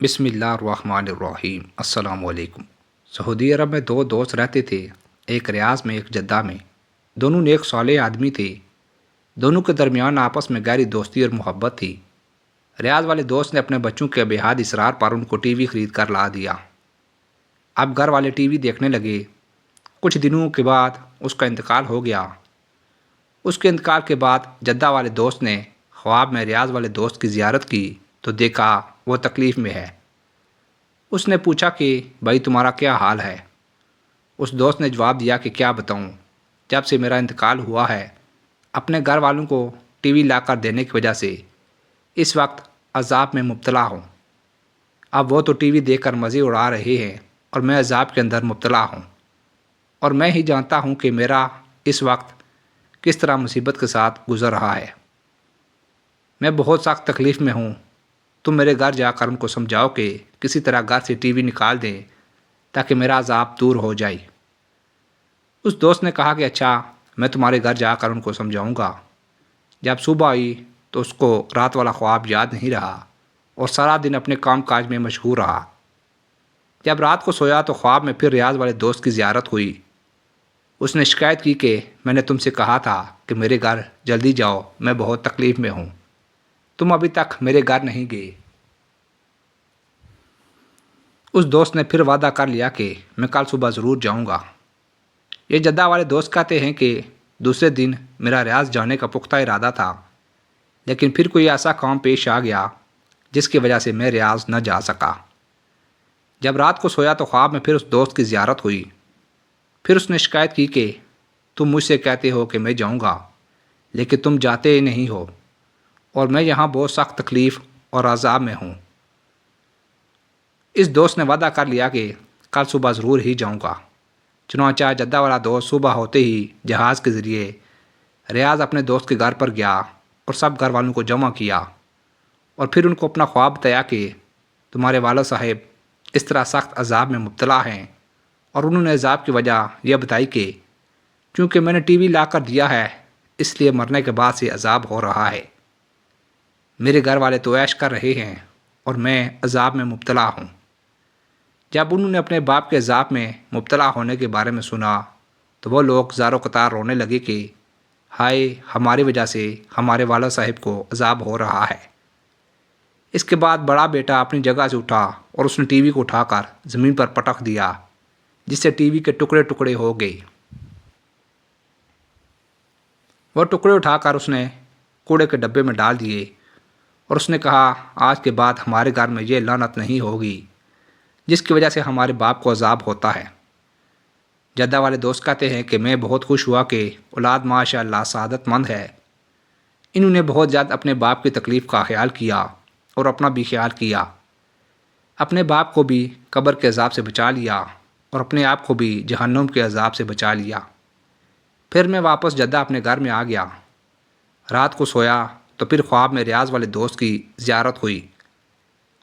بسم اللہ الرحمن الرحیم۔ السلام علیکم۔ سعودی عرب میں دو دوست رہتے تھے، ایک ریاض میں ایک جدہ میں۔ دونوں نیک صالح آدمی تھے۔ دونوں کے درمیان آپس میں گہری دوستی اور محبت تھی۔ ریاض والے دوست نے اپنے بچوں کے بے حد اصرار پر ان کو ٹی وی خرید کر لا دیا۔ اب گھر والے ٹی وی دیکھنے لگے۔ کچھ دنوں کے بعد اس کا انتقال ہو گیا۔ اس کے انتقال کے بعد جدہ والے دوست نے خواب میں ریاض والے دوست کی زیارت کی تو دیکھا وہ تکلیف میں ہے۔ اس نے پوچھا کہ بھائی تمہارا کیا حال ہے؟ اس دوست نے جواب دیا کہ کیا بتاؤں، جب سے میرا انتقال ہوا ہے اپنے گھر والوں کو ٹی وی لا کر دینے کی وجہ سے اس وقت عذاب میں مبتلا ہوں۔ اب وہ تو ٹی وی دیکھ کر مزے اڑا رہے ہیں اور میں عذاب کے اندر مبتلا ہوں، اور میں ہی جانتا ہوں کہ میرا اس وقت کس طرح مصیبت کے ساتھ گزر رہا ہے۔ میں بہت سخت تکلیف میں ہوں۔ تم میرے گھر جا کر ان کو سمجھاؤ کہ کسی طرح گھر سے ٹی وی نکال دیں تاکہ میرا عذاب دور ہو جائے۔ اس دوست نے کہا کہ اچھا، میں تمہارے گھر جا کر ان کو سمجھاؤں گا۔ جب صبح آئی تو اس کو رات والا خواب یاد نہیں رہا اور سارا دن اپنے کام کاج میں مشغول رہا۔ جب رات کو سویا تو خواب میں پھر ریاض والے دوست کی زیارت ہوئی۔ اس نے شکایت کی کہ میں نے تم سے کہا تھا کہ میرے گھر جلدی جاؤ، میں بہت تکلیف میں ہوں، تم ابھی تک میرے گھر نہیں گئے۔ اس دوست نے پھر وعدہ کر لیا کہ میں کل صبح ضرور جاؤں گا۔ یہ جدہ والے دوست کہتے ہیں کہ دوسرے دن میرا ریاض جانے کا پختہ ارادہ تھا، لیکن پھر کوئی ایسا کام پیش آ گیا جس کی وجہ سے میں ریاض نہ جا سکا۔ جب رات کو سویا تو خواب میں پھر اس دوست کی زیارت ہوئی۔ پھر اس نے شکایت کی کہ تم مجھ سے کہتے ہو کہ میں جاؤں گا، لیکن تم جاتے ہی نہیں ہو، اور میں یہاں بہت سخت تکلیف اور عذاب میں ہوں۔ اس دوست نے وعدہ کر لیا کہ کل صبح ضرور ہی جاؤں گا۔ چنانچہ جدہ والا دوست صبح ہوتے ہی جہاز کے ذریعے ریاض اپنے دوست کے گھر پر گیا اور سب گھر والوں کو جمع کیا، اور پھر ان کو اپنا خواب بتایا کہ تمہارے والد صاحب اس طرح سخت عذاب میں مبتلا ہیں، اور انہوں نے عذاب کی وجہ یہ بتائی کہ چونکہ میں نے ٹی وی لا کر دیا ہے اس لیے مرنے کے بعد سے عذاب ہو رہا ہے۔ میرے گھر والے تو عیش کر رہے ہیں اور میں عذاب میں مبتلا ہوں۔ جب انہوں نے اپنے باپ کے عذاب میں مبتلا ہونے کے بارے میں سنا تو وہ لوگ زار و قطار رونے لگے کہ ہائے، ہماری وجہ سے ہمارے والد صاحب کو عذاب ہو رہا ہے۔ اس کے بعد بڑا بیٹا اپنی جگہ سے اٹھا اور اس نے ٹی وی کو اٹھا کر زمین پر پٹک دیا، جس سے ٹی وی کے ٹکڑے ٹکڑے ہو گئے۔ وہ ٹکڑے اٹھا کر اس نے کوڑے کے ڈبے میں ڈال دیے اور اس نے کہا آج کے بعد ہمارے گھر میں یہ لعنت نہیں ہوگی جس کی وجہ سے ہمارے باپ کو عذاب ہوتا ہے۔ جدہ والے دوست کہتے ہیں کہ میں بہت خوش ہوا کہ اولاد ماشاء اللہ سعادت مند ہے۔ انہوں نے بہت زیادہ اپنے باپ کی تکلیف کا خیال کیا اور اپنا بھی خیال کیا۔ اپنے باپ کو بھی قبر کے عذاب سے بچا لیا اور اپنے آپ کو بھی جہنم کے عذاب سے بچا لیا۔ پھر میں واپس جدہ اپنے گھر میں آ گیا۔ رات کو سویا تو پھر خواب میں ریاض والے دوست کی زیارت ہوئی۔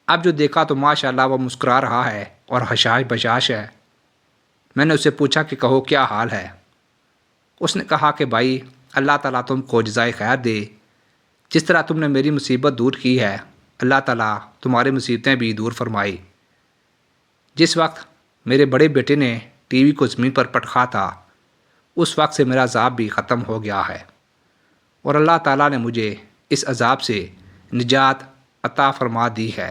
اب جو دیکھا تو ماشاءاللہ وہ مسکرا رہا ہے اور حشاش بشاش ہے۔ میں نے اسے پوچھا کہ کہو کیا حال ہے؟ اس نے کہا کہ بھائی، اللہ تعالیٰ تم کو جزائے خیر دے، جس طرح تم نے میری مصیبت دور کی ہے اللہ تعالیٰ تمہاری مصیبتیں بھی دور فرمائی۔ جس وقت میرے بڑے بیٹے نے ٹی وی کو زمین پر پٹکا تھا اس وقت سے میرا عذاب بھی ختم ہو گیا ہے، اور اللہ تعالیٰ نے مجھے اس عذاب سے نجات عطا فرما دی ہے۔